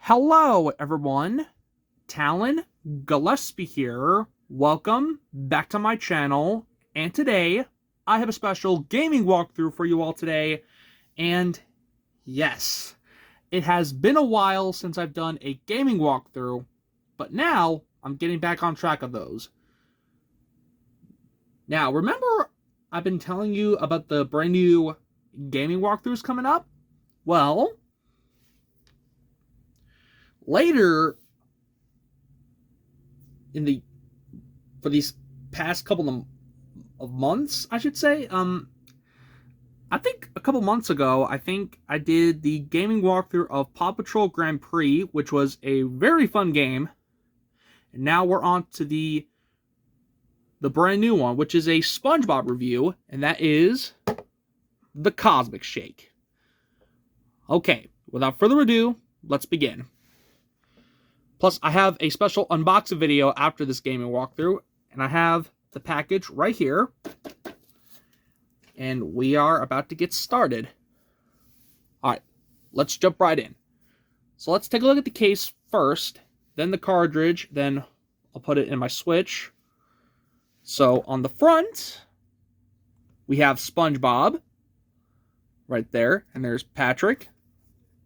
Hello, everyone. Talon Gillespie here. Welcome back to my channel. And today, I have a special gaming walkthrough for you all today. And yes, it has been a while since I've done a gaming walkthrough, but now I'm getting back on track of those. Now, remember I've been telling you about the brand new gaming walkthroughs coming up? Well, later for these past couple of months, I should say, I think a couple months ago, I did the gaming walkthrough of Paw Patrol Grand Prix, which was a very fun game. And now we're on to the brand new one, which is a SpongeBob review, and that is the Cosmic Shake. Okay, without further ado, let's begin. Plus, I have a special unboxing video after this gaming walkthrough, and I have the package right here. And we are about to get started. Alright, let's jump right in. So let's take a look at the case first, then the cartridge, then I'll put it in my Switch. So on the front, we have SpongeBob right there, and there's Patrick.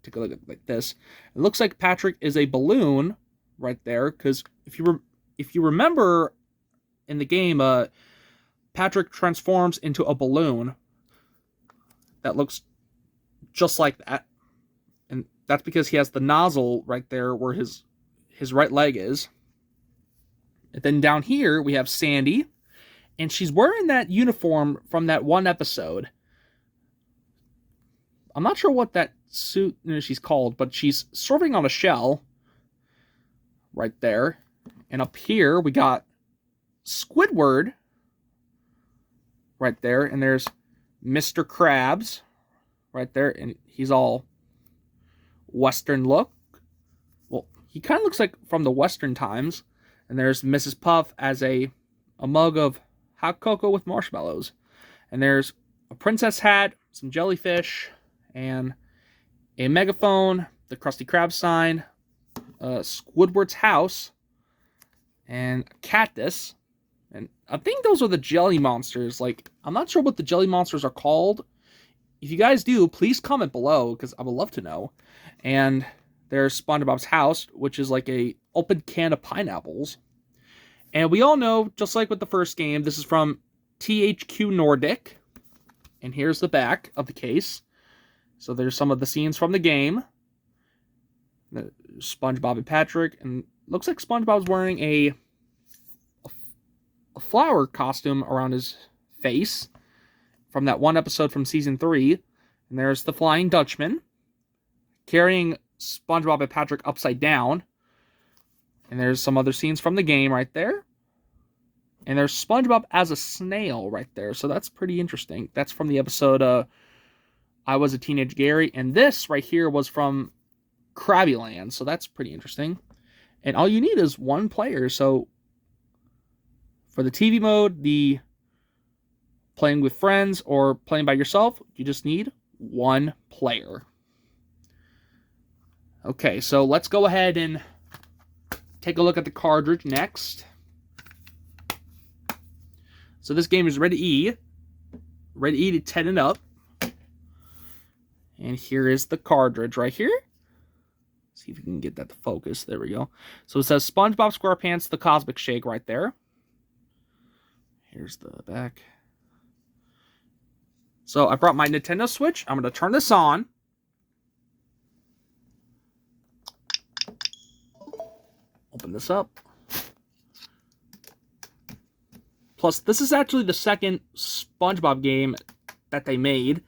Take a look at it like this. It looks like Patrick is a balloon right there, because if you remember in the game, Patrick transforms into a balloon that looks just like that, and that's because he has the nozzle right there where his right leg is. And then down here we have Sandy, and she's wearing that uniform from that one episode. I'm not sure what that suit she's called, but she's serving on a shell right there. And up here we got Squidward right there, and there's Mr. Krabs right there, and he's all Western look. Well, he kind of looks like from the Western times. And there's Mrs. Puff as a mug of hot cocoa with marshmallows. And there's a princess hat, some jellyfish, and a megaphone, the Krusty Krab sign, Squidward's house, and a cactus. And I think those are the jelly monsters. Like, I'm not sure what the jelly monsters are called. If you guys do, please comment below, because I would love to know. And there's SpongeBob's house, which is like a open can of pineapples. And we all know, just like with the first game, this is from THQ Nordic. And here's the back of the case. So there's some of the scenes from the game. SpongeBob and Patrick. And looks like SpongeBob's wearing a flower costume around his face from that one episode from season 3. And there's the Flying Dutchman carrying SpongeBob and Patrick upside down. And there's some other scenes from the game right there. And there's SpongeBob as a snail right there. So that's pretty interesting. That's from the episode I Was a Teenage Gary. And this right here was from Krabby Land. So that's pretty interesting. And all you need is one player. So for the TV mode, the playing with friends, or playing by yourself, you just need one player. Okay, so let's go ahead and take a look at the cartridge next. So this game is Ready E to 10 and up. And here is the cartridge right here. See if we can get that to focus. There we go. So it says SpongeBob SquarePants, the Cosmic Shake right there. Here's the back. So I brought my Nintendo Switch. I'm going to turn this on. Open this up. Plus, this is actually the second SpongeBob game that they made.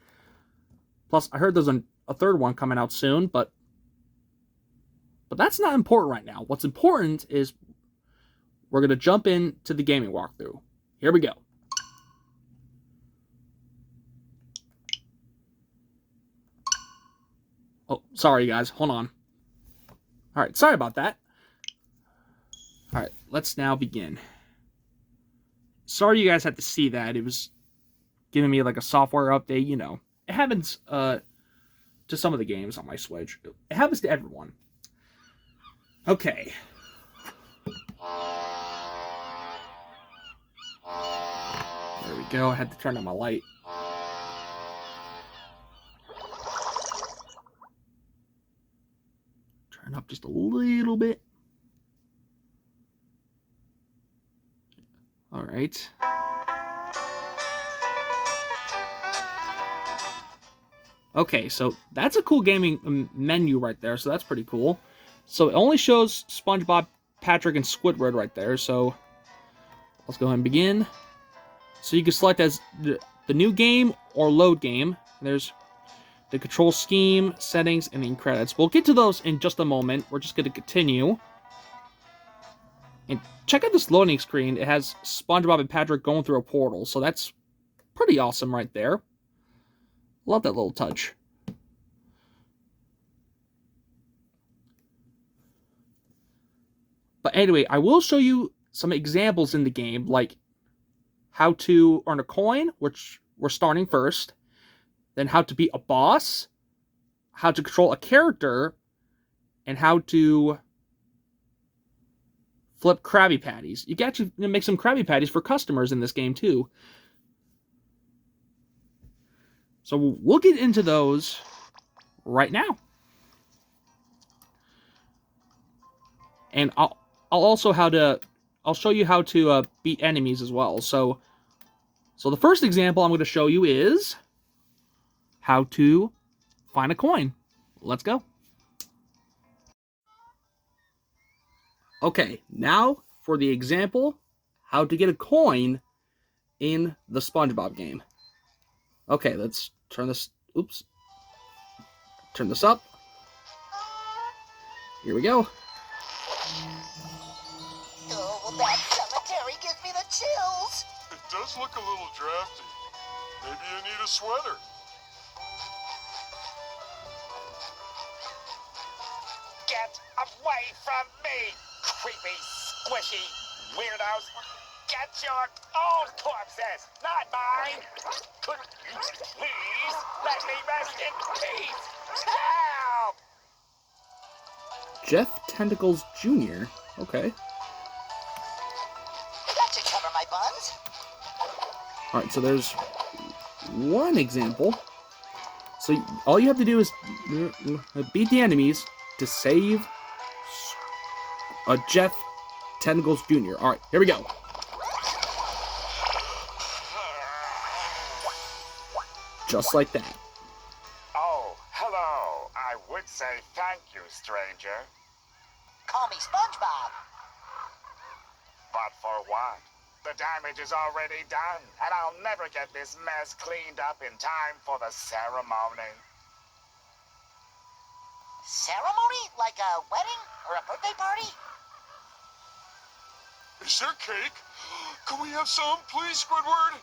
Plus, I heard there's a third one coming out soon, but that's not important right now. What's important is we're going to jump into the gaming walkthrough. Here we go. Oh, sorry guys, hold on. Alright, sorry about that. Alright, let's now begin. Sorry you guys had to see that. It was giving me like a software update, you know. It happens to some of the games on my Switch. It happens to everyone. Okay. There we go. I had to turn on my light. Turn up just a little bit. All right. Okay, so that's a cool gaming menu right there, so that's pretty cool. So it only shows SpongeBob, Patrick, and Squidward right there, so let's go ahead and begin. So you can select as the new game or load game. There's the control scheme, settings, and in credits. We'll get to those in just a moment. We're just going to continue. And check out this loading screen. It has SpongeBob and Patrick going through a portal, so that's pretty awesome right there. Love that little touch. But anyway, I will show you some examples in the game, like how to earn a coin, which we're starting first, then how to beat a boss, how to control a character, and how to flip Krabby Patties. You can actually make some Krabby Patties for customers in this game too. So we'll get into those right now. And I'll show you how to beat enemies as well. So the first example I'm going to show you is how to find a coin. Let's go. Okay, now for the example, how to get a coin in the SpongeBob game. Okay, let's turn this, turn this up. Here we go. Oh, that cemetery gives me the chills. It does look a little drafty. Maybe you need a sweater. Get away from me, creepy, squishy weirdos. Get your own corpses, not mine. Could you please let me rest in peace? Help! Jeff Tentacles Jr. Okay. That should cover my buns. Alright, so there's one example. So all you have to do is beat the enemies to save a Jeff Tentacles Jr. Alright, here we go. Just like that. Oh, hello. I would say thank you, stranger. Call me SpongeBob. But for what? The damage is already done, and I'll never get this mess cleaned up in time for the ceremony. Ceremony? Like a wedding or a birthday party? Is there cake? Can we have some, please, Squidward?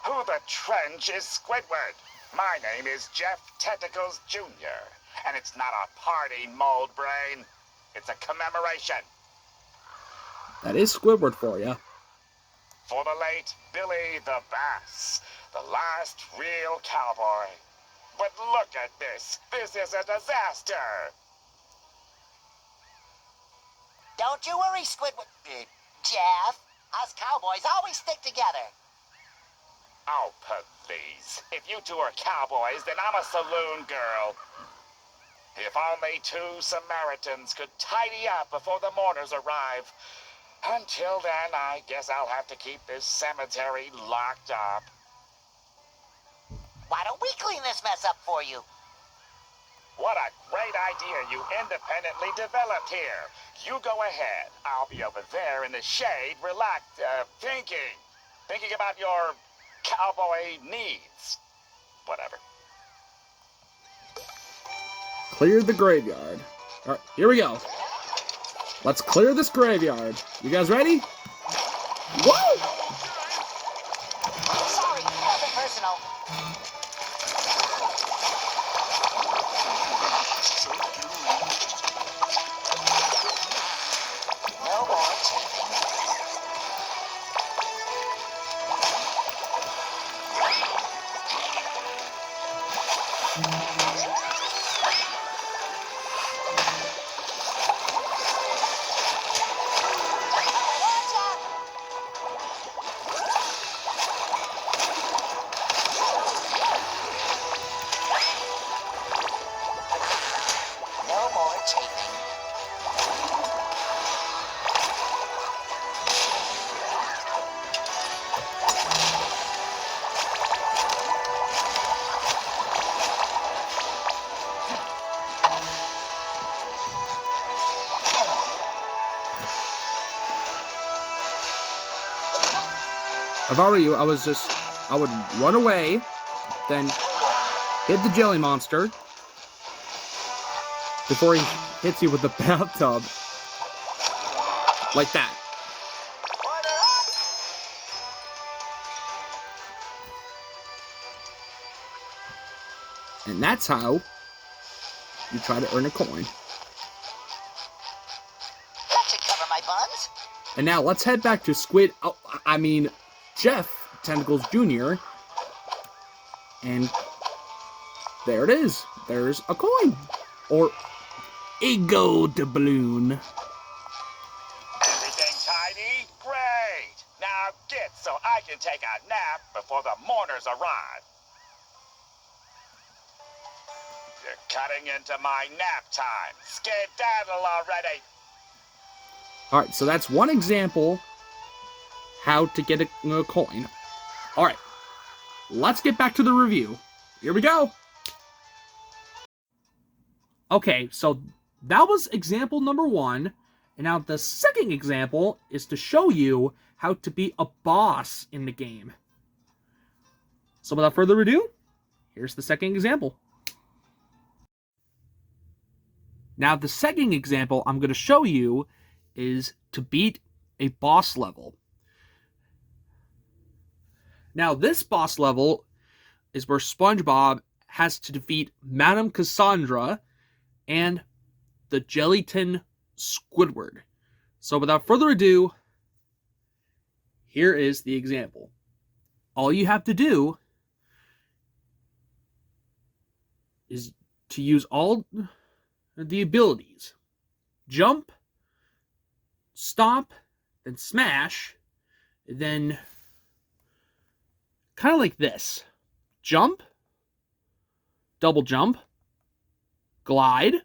Who the trench is Squidward? My name is Jeff Tentacles Jr., and it's not a party, mold brain. It's a commemoration. That is Squidward for you. For the late Billy the Bass, the last real cowboy. But look at this. This is a disaster. Don't you worry, Squidward. Jeff, us cowboys always stick together. Oh, please. If you two are cowboys, then I'm a saloon girl. If only two Samaritans could tidy up before the mourners arrive. Until then, I guess I'll have to keep this cemetery locked up. Why don't we clean this mess up for you? What a great idea you independently developed here. You go ahead. I'll be over there in the shade, relaxed, thinking about your cowboy needs. Whatever. Clear the graveyard. Alright, here we go. Let's clear this graveyard. You guys ready? Whoa! Sorry, nothing personal. No more taping. If I were you, I would run away, then hit the jelly monster before he hits you with the bathtub. Like that. And that's how you try to earn a coin. That should cover my buns. And now let's head back to Jeff Tentacles Jr. And there it is. There's a coin. Or a gold balloon. Everything tidy? Great. Now get so I can take a nap before the mourners arrive. You're cutting into my nap time. Skedaddle already. Alright, so that's one example how to get a coin. Alright, let's get back to the review. Here we go. Okay, so that was example number 1. And now the second example is to show you how to be a boss in the game. So without further ado, here's the second example. Now the second example I'm going to show you is to beat a boss level. Now this boss level is where SpongeBob has to defeat Madame Cassandra and the Gelatin Squidward. So without further ado, here is the example. All you have to do is to use all the abilities. Jump, stomp, then smash, then kind of like this. Jump, double jump, glide,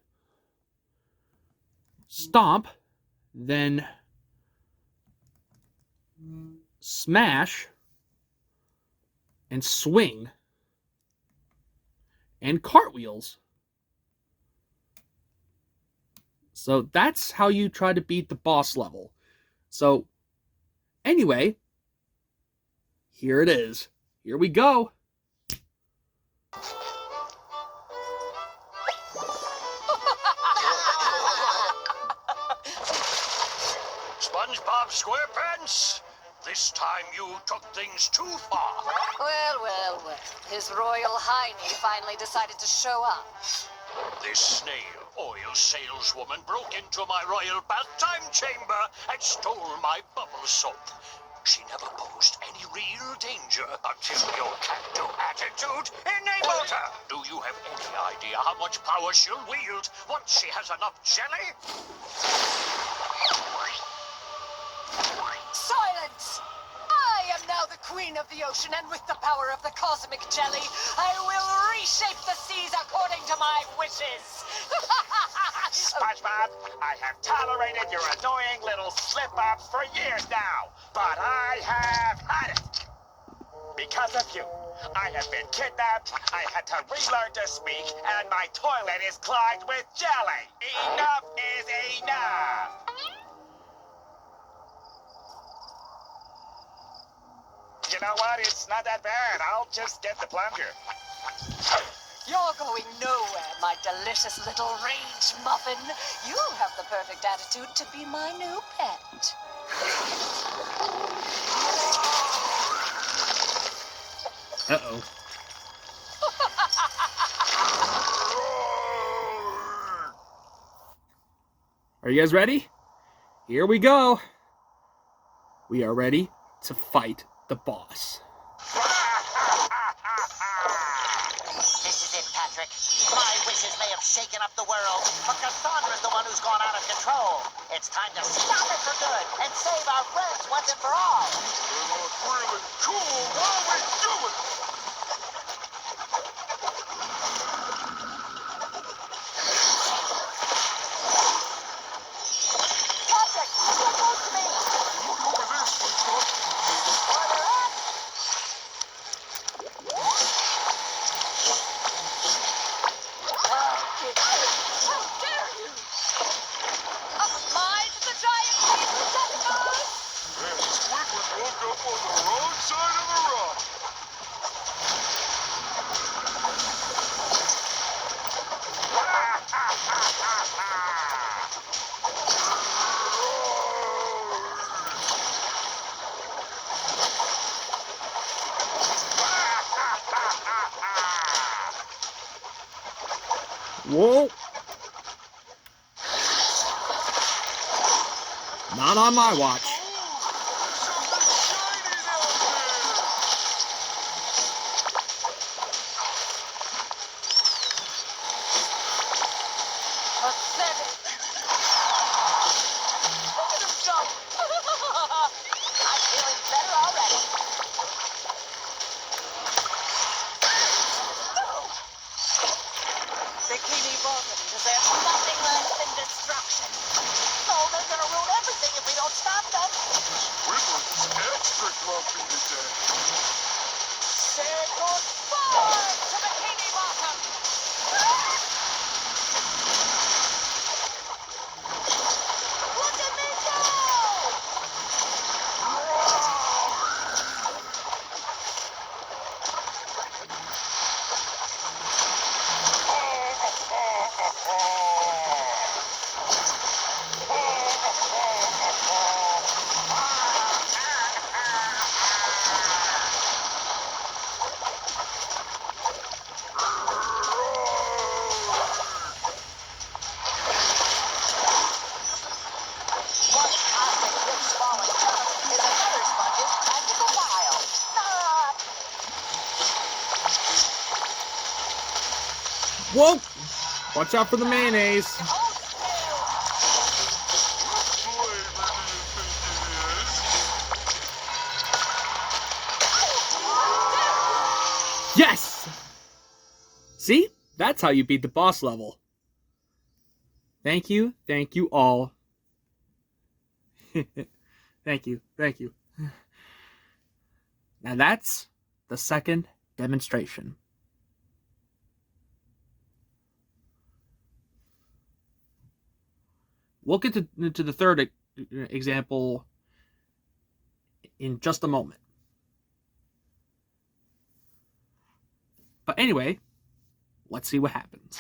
stomp, then smash, and swing, and cartwheels. So that's how you try to beat the boss level. So anyway, here it is. Here we go. SpongeBob SquarePants, this time you took things too far. Well. His Royal Highness finally decided to show up. This snail oil saleswoman broke into my royal bath time chamber and stole my bubble soap. She never posed any real danger until your can-do attitude enabled her. Do you have any idea how much power she'll wield once she has enough jelly? Silence! I am now the queen of the ocean, and with the power of the cosmic jelly, I will reshape the seas according to my wishes. SpongeBob, I have tolerated your annoying little slip-ups for years now, but I have had it. Because of you, I have been kidnapped, I had to relearn to speak, and my toilet is clogged with jelly. Enough is enough. You know what? It's not that bad. I'll just get the plunger. You're going nowhere, my delicious little rage muffin. You have the perfect attitude to be my new pet. Uh-oh. Are you guys ready? Here we go. We are ready to fight the boss. This is it, Patrick. My wishes may have shaken up the world, but Cassandra's the one who's gone out of control. It's time to stop it for good and save our friends once and for all. It look really cool while we do it. Patrick, get close to me! Look over there, SpongeBob. Order up! How dare you! Mind the giant paper tentacles! And Squidward woke up on the wrong side Whoa! Not on my watch. Pathetic. Look at him jump. I'm feeling better already. Bikini Bottom deserves nothing less than destruction. Oh, they're gonna ruin everything if we don't stop them. Squidward's extra grumpy today. Say goodbye to Bikini Bottom. Look at me go! One cosmic witch falling jump is another sponge's practical wild. Whoa! Watch out for the mayonnaise. Yes! See? That's how you beat the boss level. Thank you all. Thank you. Now that's the second demonstration. We'll get to the third example in just a moment. But anyway, let's see what happens.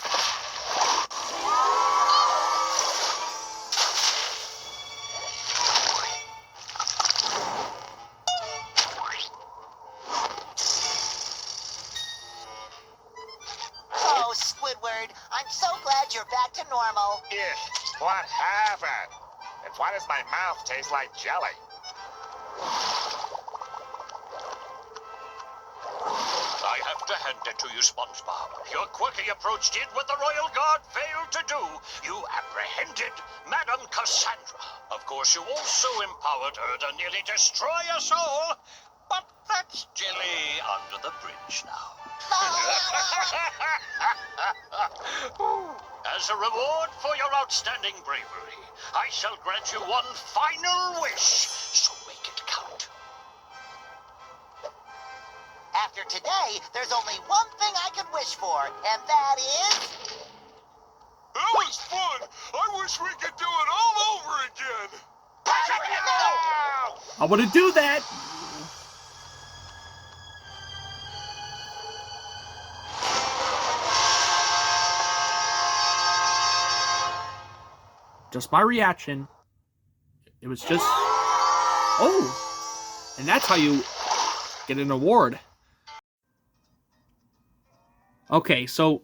Oh, Squidward, I'm so glad you're back to normal. What happened? And why does my mouth taste like jelly? I have to hand it to you, SpongeBob. Your quirky approach did what the Royal Guard failed to do. You apprehended Madame Cassandra. Of course, you also empowered her to nearly destroy us all. But that's jelly under the bridge now. As a reward for your outstanding bravery, I shall grant you one final wish, so make it count. After today, there's only one thing I can wish for, and that is... That was fun! I wish we could do it all over again! I want to do that! Just my reaction. It was just... Oh! And that's how you get an award. Okay, so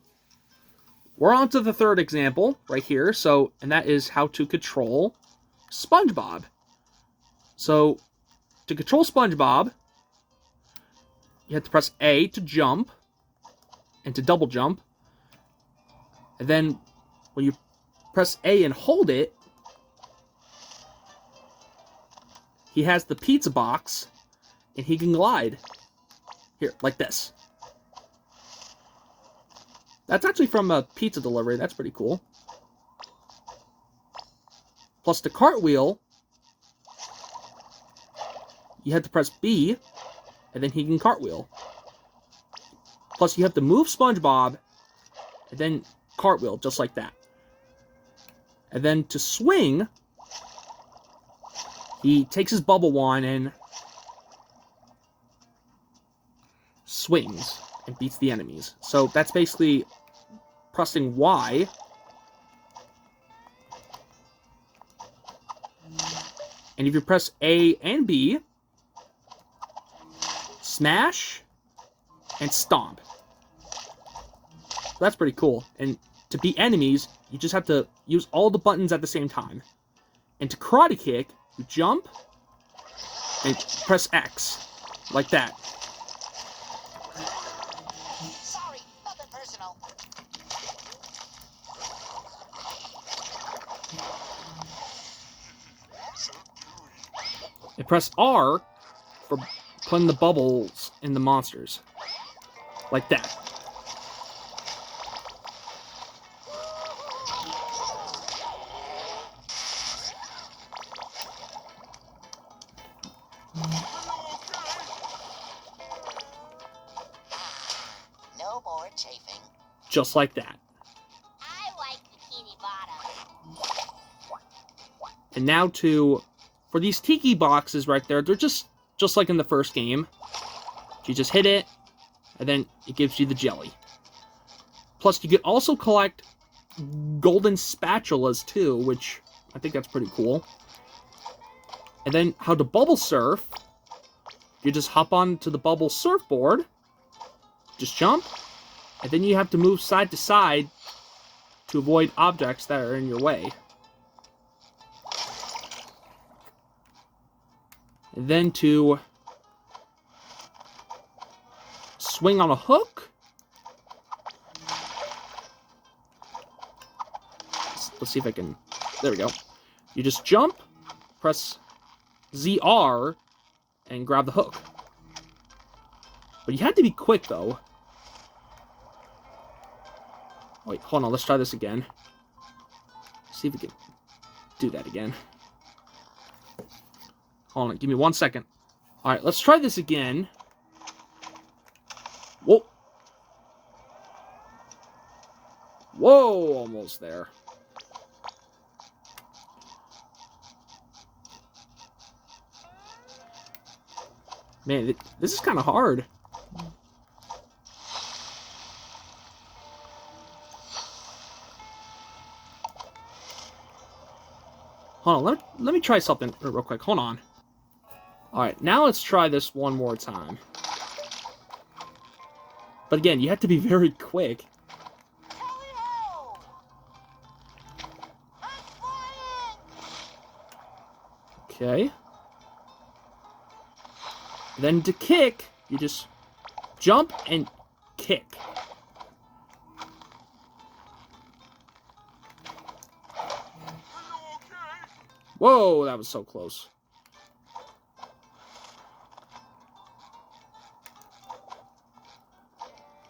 we're on to the third example right here. So, and that is how to control SpongeBob. So, to control SpongeBob, you have to press A to jump and to double jump. And then when you press A and hold it, he has the pizza box and he can glide. Here, like this. That's actually from a pizza delivery. That's pretty cool. Plus the cartwheel, you have to press B, and then he can cartwheel. Plus you have to move SpongeBob, and then cartwheel, just like that. And then to swing, he takes his bubble wand and swings and beats the enemies. So that's basically pressing Y. And if you press A and B, smash and stomp. That's pretty cool. And to beat enemies, you just have to use all the buttons at the same time. And to karate kick, you jump and press X, like that. Sorry, nothing personal. And press R for putting the bubbles in the monsters, like that. No more chafing. Just like that. I like Bikini Bottom. And now for these tiki boxes right there, they're just like in the first game. You just hit it, and then it gives you the jelly. Plus, you can also collect golden spatulas too, which I think that's pretty cool. And then how to bubble surf, you just hop onto the bubble surfboard, just jump, and then you have to move side to side to avoid objects that are in your way. And then to swing on a hook. Let's see if I can... There we go. You just jump, press ZR, and grab the hook. But you had to be quick, though. Wait, hold on. Let's try this again. See if we can do that again. Hold on. Give me 1 second. Alright, let's try this again. Whoa. Whoa, almost there. Man, this is kind of hard. Hold on, let me try something real quick. Hold on. Alright, now let's try this one more time. But again, you have to be very quick. Tally-ho! I'm flying! Okay. Then to kick, you just jump and kick. Whoa, that was so close.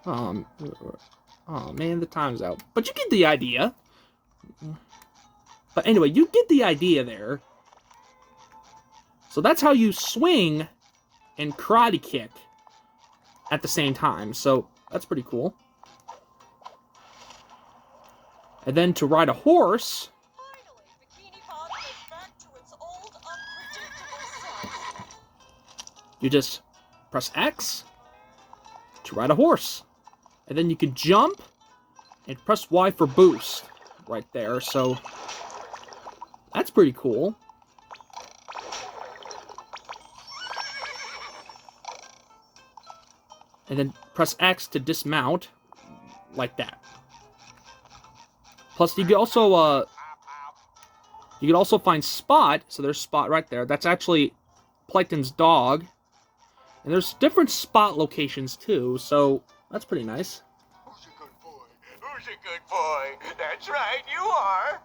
Oh man, the time's out. But you get the idea. But anyway, you get the idea there. So that's how you swing and karate kick at the same time. So that's pretty cool. And then to ride a horse, Finally, Bikini Bottom is back to its old, unpredictable self. you just press X to ride a horse. And then you can jump and press Y for boost right there. So that's pretty cool. And then press X to dismount like that. Plus, you can also find Spot. So there's Spot right there. That's actually Plankton's dog. And there's different Spot locations too. So that's pretty nice. Who's a good boy? Who's a good boy? That's right, you are.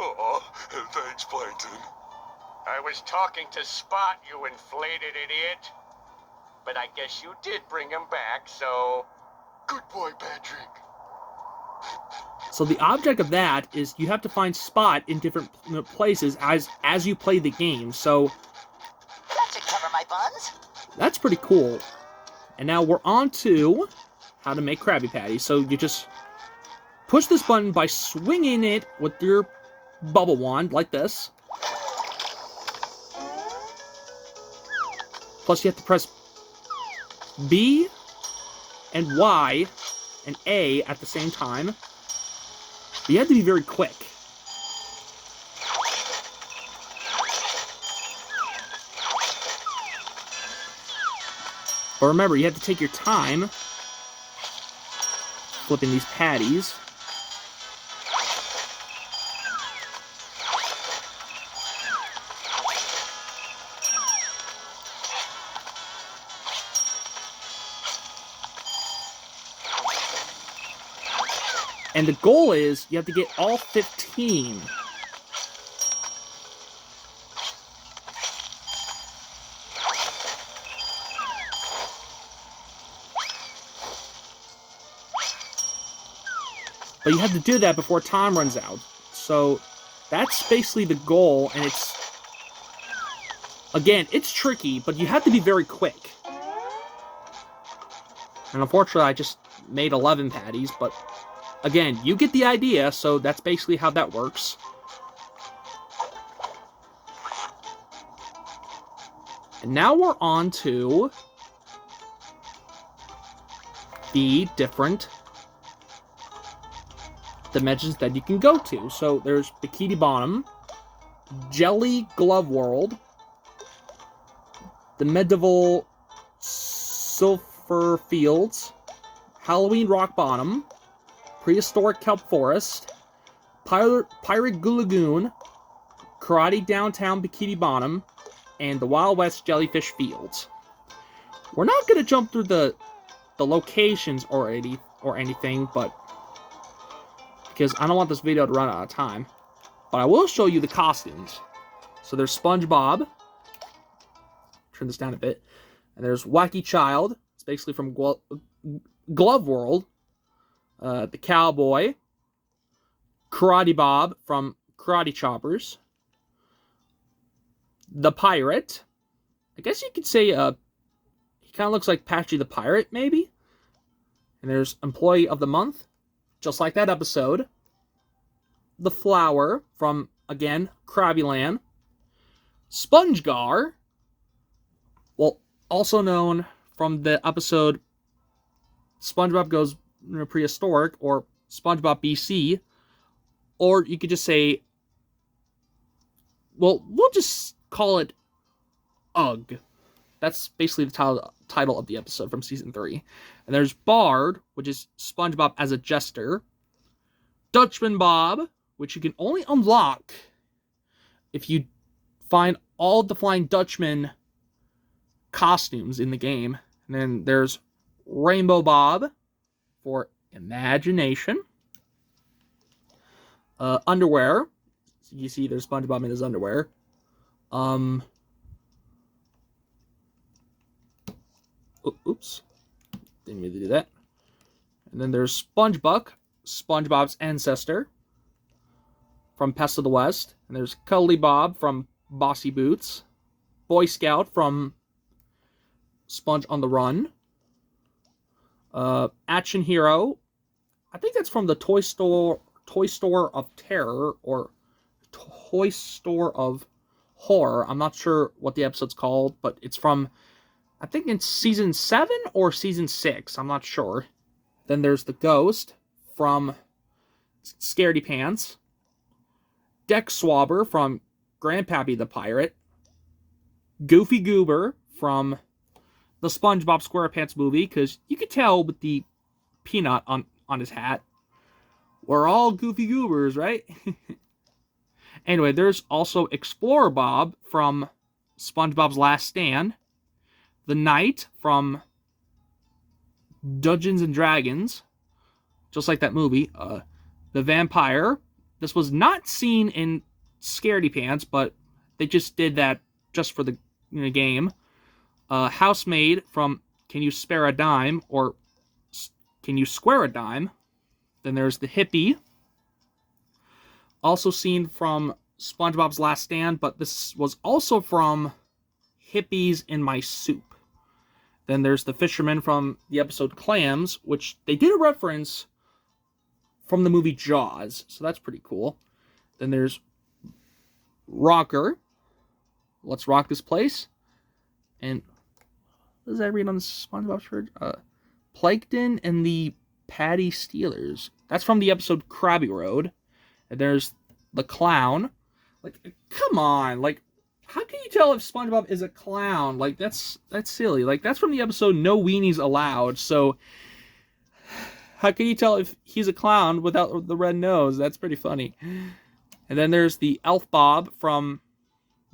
Oh, thanks, Plankton. I was talking to Spot, you inflated idiot. But I guess you did bring him back, so... Good boy, Patrick. So the object of that is you have to find Spot in different places as you play the game. So That should cover my buns. that's pretty cool. And now we're on to how to make Krabby Patties. So you just push this button by swinging it with your bubble wand like this. Plus you have to press B and Y and A at the same time. But you have to be very quick. But remember, you have to take your time flipping these patties. And the goal is you have to get all 15. But you have to do that before time runs out. So that's basically the goal, and it's... Again, it's tricky, but you have to be very quick. And unfortunately, I just made 11 patties, but... Again, you get the idea, so that's basically how that works. And now we're on to the different dimensions that you can go to. So there's Bikini Bottom, Jelly Glove World, the Medieval Sulphur Fields, Halloween Rock Bottom, Prehistoric Kelp Forest, Pirate Lagoon, Karate Downtown Bikini Bottom, and the Wild West Jellyfish Fields. We're not going to jump through the locations or anything, but because I don't want this video to run out of time. But I will show you the costumes. So there's SpongeBob. Turn this down a bit. And there's Wacky Child. It's basically from Glove World. The Cowboy. Karate Bob from Karate Choppers. The Pirate. I guess you could say he kind of looks like Patchy the Pirate, maybe. And there's Employee of the Month. Just like that episode. The Flower from, again, Krabbyland. SpongeGar. Well, also known from the episode SpongeBob Goes Prehistoric, or SpongeBob BC. Or you could just say, well, we'll just call it Ugh. That's basically the title of the episode from Season 3. And there's Bard, which is SpongeBob as a jester. Dutchman Bob, which you can only unlock if you find all the Flying Dutchman costumes in the game. And then there's Rainbow Bob for imagination. Underwear. So you see there's SpongeBob in his underwear. Oops. Didn't mean to do that. And then there's SpongeBuck, SpongeBob's ancestor, from Pest of the West. And there's Cuddly Bob from Bossy Boots. Boy Scout from Sponge on the Run. Action Hero. I think that's from the Toy Store of Terror, or Toy Store of Horror. I'm not sure what the episode's called, but it's from, I think it's Season 7 or Season 6. I'm not sure. Then there's the Ghost from Scaredy Pants. Deck Swabber from Grandpappy the Pirate. Goofy Goober from the SpongeBob SquarePants movie, because you could tell with the peanut on his hat. We're all Goofy Goobers, right? Anyway, there's also Explorer Bob from SpongeBob's Last Stand. The Knight from Dungeons and Dragons, just like that movie. The Vampire. This was not seen in Scaredy Pants, but they just did that just for the game. Housemaid from Can You Spare a Dime, or Can You Square a Dime? Then there's the Hippie, also seen from SpongeBob's Last Stand, but this was also from Hippies in My Soup. Then there's the Fisherman from the episode Clams, which they did a reference from the movie Jaws, so that's pretty cool. Then there's Rocker. Let's rock this place. And what does that read on the SpongeBob shirt? Plankton and the Patty Steelers. That's from the episode Krabby Road. And there's the Clown. Like, come on. Like, how can you tell if SpongeBob is a clown? Like, that's silly. Like, that's from the episode No Weenies Allowed. So, how can you tell if he's a clown without the red nose? That's pretty funny. And then there's the Elf Bob from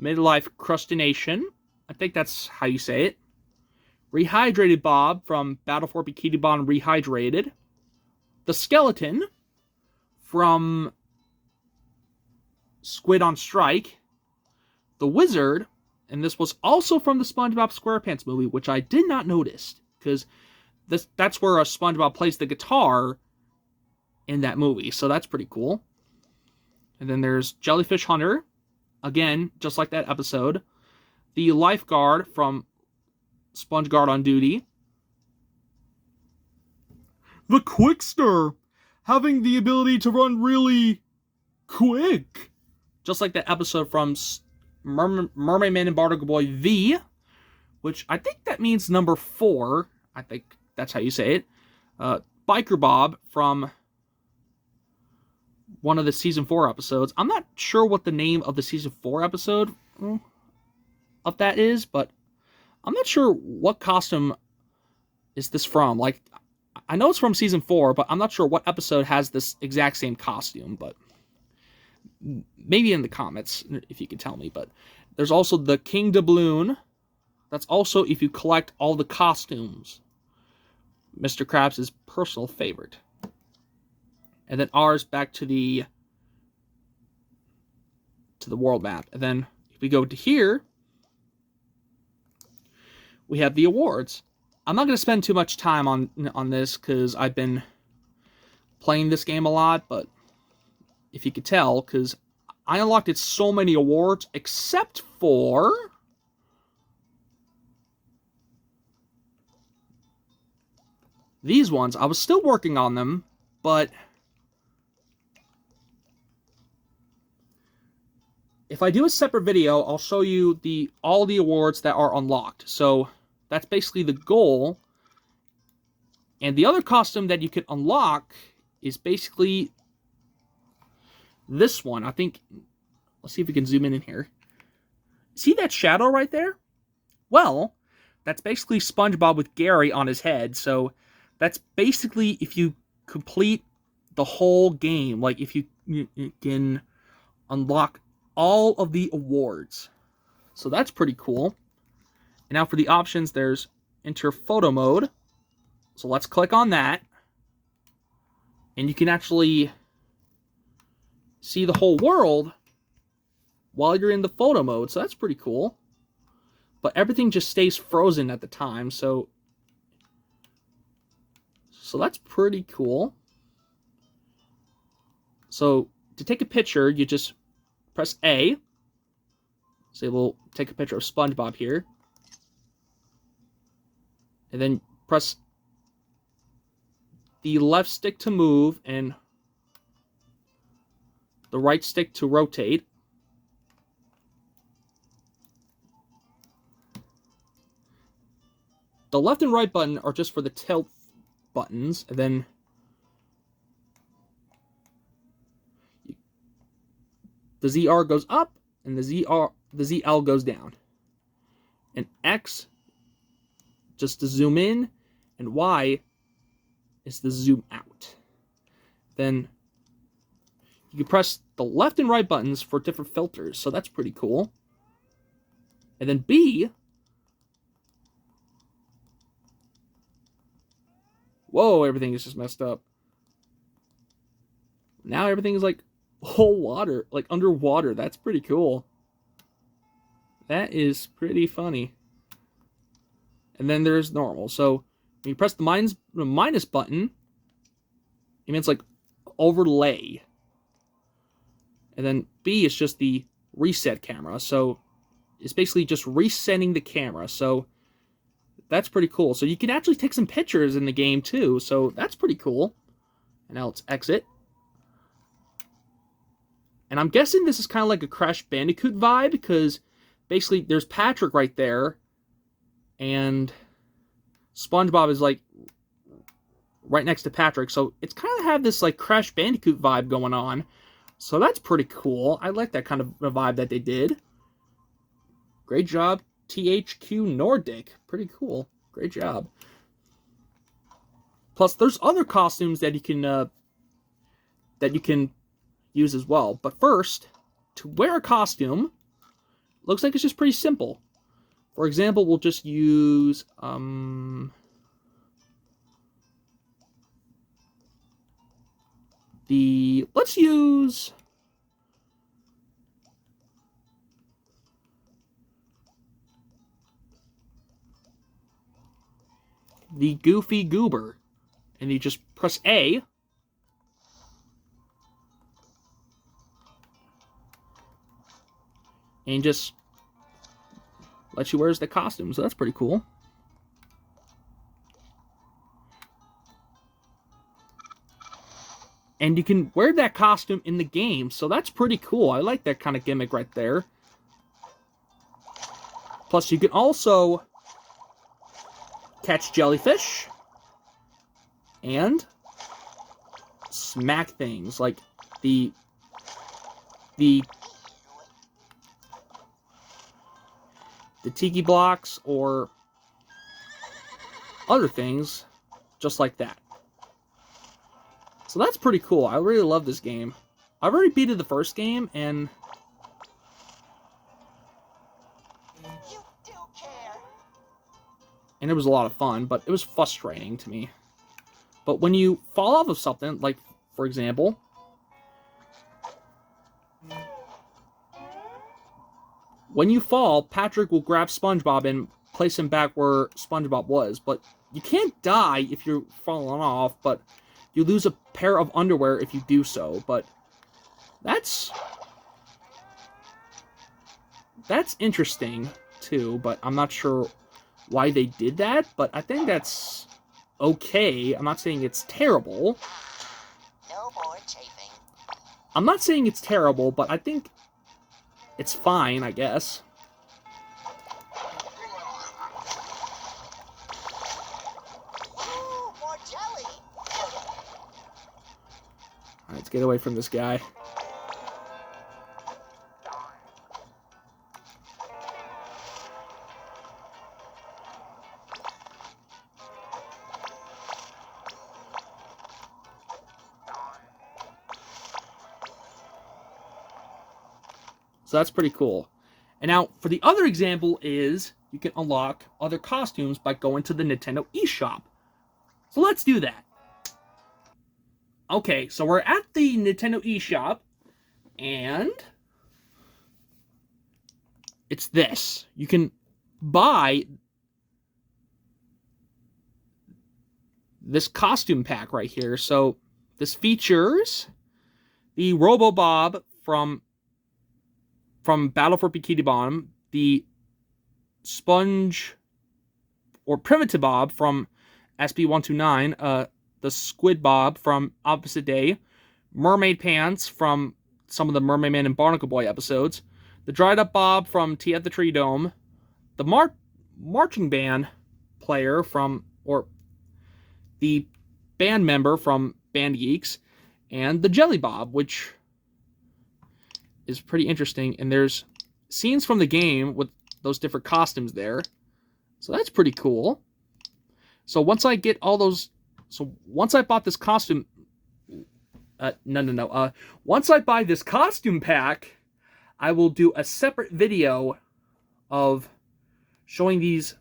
Midlife Crustination. I think that's how you say it. Rehydrated Bob from Battle for Bikini Bottom Rehydrated. The Skeleton from Squid on Strike, the Wizard, and this was also from the SpongeBob SquarePants movie, which I did not notice, because that's where SpongeBob plays the guitar in that movie, so that's pretty cool. And then there's Jellyfish Hunter, again, just like that episode. The Lifeguard from SpongeGuard on Duty. The Quickster, having the ability to run really quick. Just like that episode from Mermaid Man and Barnacle Boy V, which I think that means number 4. I think that's how you say it. Biker Bob from one of the season 4 episodes. I'm not sure what the name of the season 4 episode of that is, but I'm not sure what costume is this from. Like, I know it's from season 4, but I'm not sure what episode has this exact same costume, but maybe in the comments if you can tell me. But there's also the King Doubloon. That's also if you collect all the costumes. Mr. Krabs' personal favorite. And then ours back to the world map. And then if we go to here, we have the awards. I'm not going to spend too much time on this because I've been playing this game a lot, but if you could tell, because I unlocked it so many awards, except for these ones. I was still working on them, but if I do a separate video, I'll show you all the awards that are unlocked. So that's basically the goal. And the other costume that you can unlock is basically this one. I think, let's see if we can zoom in here. See that shadow right there? Well, that's basically SpongeBob with Gary on his head. So that's basically if you complete the whole game, like if you can unlock all of the awards. So that's pretty cool. And now for the options, there's enter photo mode. So let's click on that. And you can actually see the whole world while you're in the photo mode. So that's pretty cool. But everything just stays frozen at the time. So that's pretty cool. So to take a picture, you just press A. Say we'll take a picture of SpongeBob here. And then press the left stick to move and the right stick to rotate. The left and right button are just for the tilt buttons, and then the ZR goes up and the ZL goes down. And X just to zoom in, and Y is to zoom out. Then you can press the left and right buttons for different filters, so that's pretty cool. And then B, whoa, everything is just messed up. Now everything is like whole water, like underwater. That's pretty cool. That is pretty funny. And then there's normal. So when you press the minus button, it means like overlay. And then B is just the reset camera. So it's basically just resetting the camera. So that's pretty cool. So you can actually take some pictures in the game too. So that's pretty cool. And now let's exit. And I'm guessing this is kind of like a Crash Bandicoot vibe, because basically there's Patrick right there. And SpongeBob is like right next to Patrick. So it's kind of have this like Crash Bandicoot vibe going on. So that's pretty cool. I like that kind of vibe that they did. Great job, THQ Nordic. Pretty cool. Great job. Plus, there's other costumes that you can use as well. But first, to wear a costume, looks like it's just pretty simple. For example, we'll just use let's use the Goofy Goober. And you just press A. And just lets you wear the costume. So that's pretty cool. And you can wear that costume in the game. So that's pretty cool. I like that kind of gimmick right there. Plus, you can also catch jellyfish and smack things like the tiki blocks or other things just like that. So that's pretty cool. I really love this game. I've already beaten the first game, and You do care. it was a lot of fun, but it was frustrating to me. But when you fall off of something, like, for example, when you fall, Patrick will grab SpongeBob and place him back where SpongeBob was. But you can't die if you're falling off, but you lose a pair of underwear if you do so. But that's interesting, too, but I'm not sure why they did that, but I think that's okay. I'm not saying it's terrible. No more chafing. I'm not saying it's terrible, but I think it's fine, I guess. Ooh, more jelly. Alright, let's get away from this guy. So that's pretty cool. And now, for the other example is, you can unlock other costumes by going to the Nintendo eShop. So let's do that. Okay, so we're at the Nintendo eShop, and it's this. You can buy this costume pack right here. So this features the Robo-Bob from Battle for Bikini Bottom, the Sponge or Primitive Bob from SB129, the Squid Bob from Opposite Day, Mermaid Pants from some of the Mermaid Man and Barnacle Boy episodes, the Dried Up Bob from Tea at the Tree Dome, the marching band player from, or the band member from Band Geeks, and the Jelly Bob, which is pretty interesting, and there's scenes from the game with those different costumes there, so that's pretty cool. So once I get all those, once I bought this costume, once I buy this costume pack, I will do a separate video of showing these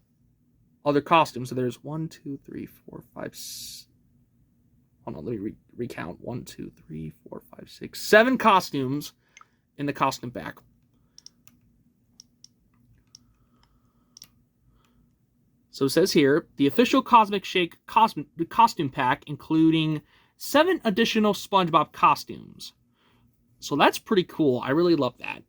other costumes. So there's 1, 2, 3, 4, 5, hold on, let me recount. 1, 2, 3, 4, 5, 6, 7 costumes in the costume pack. So it says here, the official Cosmic Shake costume pack, including 7 additional SpongeBob costumes. So that's pretty cool. I really love that.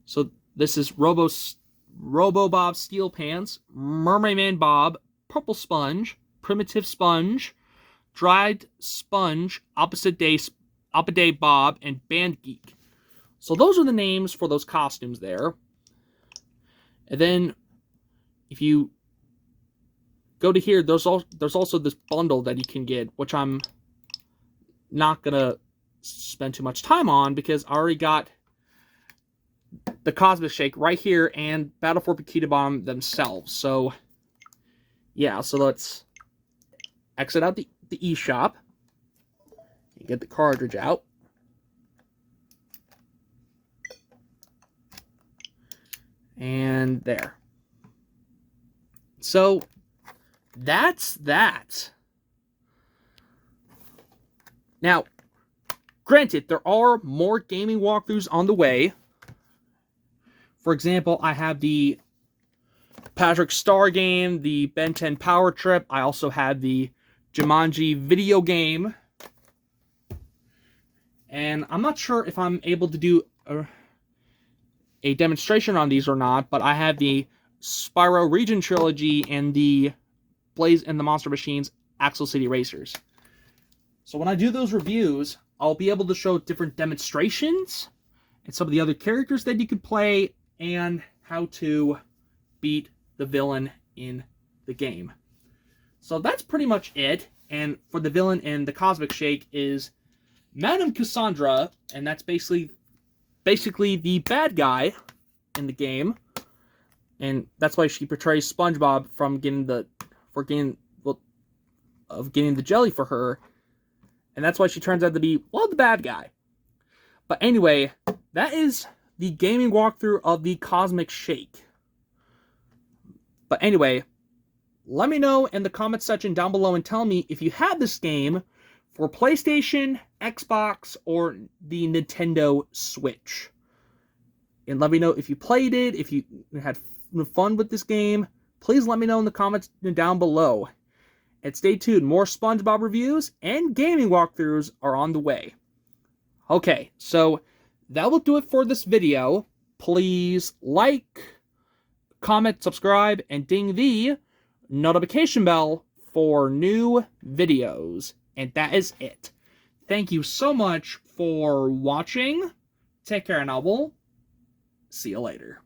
So this is Robo-Bob Steel Pants, Mermaid Man Bob, Purple Sponge, Primitive Sponge, Dried Sponge, Opposite Day Bob, and Band Geek. So those are the names for those costumes there. And then if you go to here, there's also this bundle that you can get, which I'm not going to spend too much time on because I already got the Cosmic Shake right here and Battle for Bikini Bottom themselves. So yeah, so let's exit out the eShop and get the cartridge out. And there. So that's that. Now, granted, there are more gaming walkthroughs on the way. For example, I have the Patrick Star game, the Ben 10 Power Trip. I also have the Jumanji video game. And I'm not sure if I'm able to do a demonstration on these or not, but I have the Spyro Region Trilogy and the Blaze and the Monster Machines Axel City Racers. So when I do those reviews, I'll be able to show different demonstrations and some of the other characters that you could play and how to beat the villain in the game. So that's pretty much it. And for the villain in the Cosmic Shake is Madame Cassandra, and that's basically the bad guy in the game. And that's why she portrays SpongeBob from getting the jelly for her. And that's why she turns out to be, well, the bad guy. But anyway, that is the gaming walkthrough of the Cosmic Shake. But anyway, let me know in the comment section down below and tell me if you had this game for PlayStation, Xbox, or the Nintendo Switch. And let me know if you played it, if you had fun with this game. Please let me know in the comments down below. And stay tuned, more SpongeBob reviews and gaming walkthroughs are on the way. Okay, so that will do it for this video. Please like, comment, subscribe, and ding the notification bell for new videos. And that is it. Thank you so much for watching. Take care, and I will see you later.